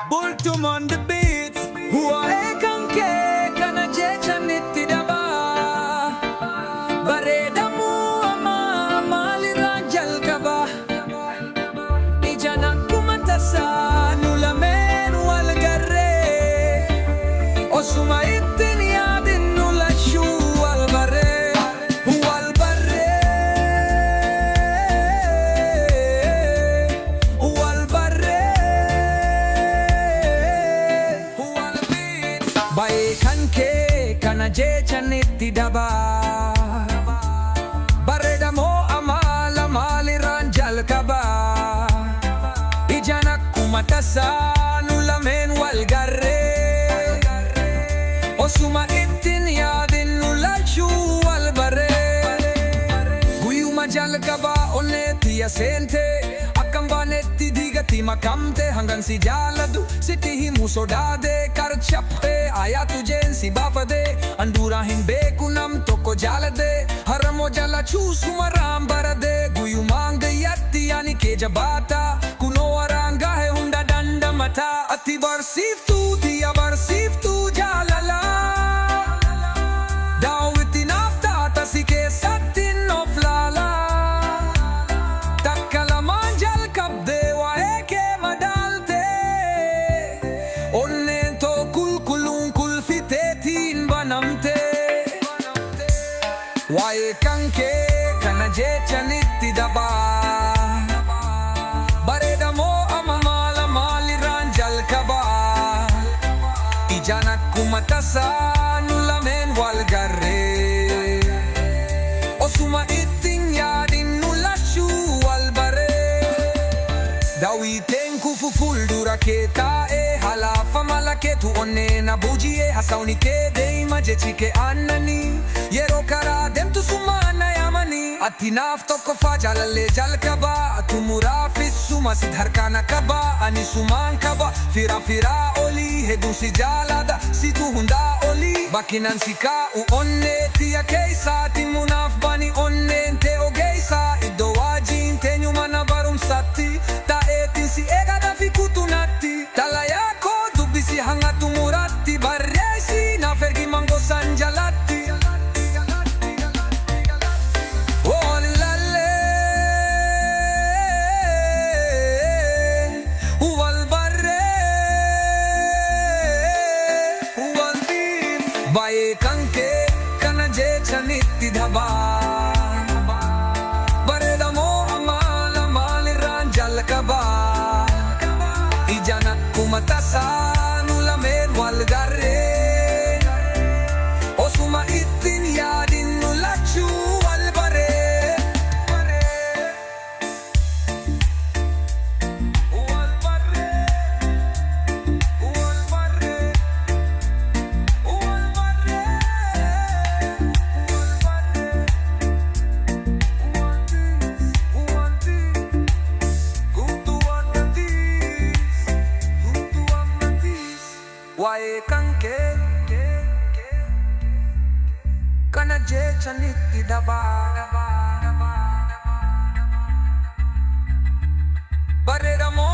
Bultum on the beats. Wae kanke kana jecha nitidaba. Barre damu ama mali ranjal kaba. Ijana kumatasa nulamen walgarre. Osuma itin yadin nulashu walbarre. Bae kanke kana jecha nitidaba. Barre damo amala mali ranjal kaba. Ijana kumatasa nulamen walgarre. Osuma itin yadin nulashu walbarre. Guyuma jal kaba oneti asente. Akambanetti digati makamte hanggang si jaladu sitihi musodade karchapte aya tujen si bafade andurahin bekunam toko jalade haramo jala chusumaram barade guyumang yatti yani ke jabata kuno aranga hai hunda danda mata ati barsif tu dia barsif tu jalala dawiti nafta tasike satin oflala Wae kanke kana jecha nitidaba. Barre damo amamala mali ranjal kaba. Ijana kumatasa nulamen walgarre. Osuma itin yadin nulashu walbarre. Dawi tenku fuful duraketa e halafa malaketu onne na bujie hasauni ke dei majechike annani yero kara dem tu sumana yamani atinaf toko fajala le jal kaba tumurafis suma sidharkana kaba ani suman kaba fira fira oli hedusi jalada situ hunda oli bakinan sika u onne tia keisa timunaf bani onne te ogeisa idowajin tenyumana barum sati ta etin si egada fikutunati talayako dubisi hanga tumurati barresi na fergi mango sanjalati Bae kanke kana jecha nitidaba. Barre damo amala mali ranjal kaba. Ijana kumatasa nulamen walgarre. Osuma itin yadin nulachu walbarre. Wae kanke kana jecha nitidaba. Barre damo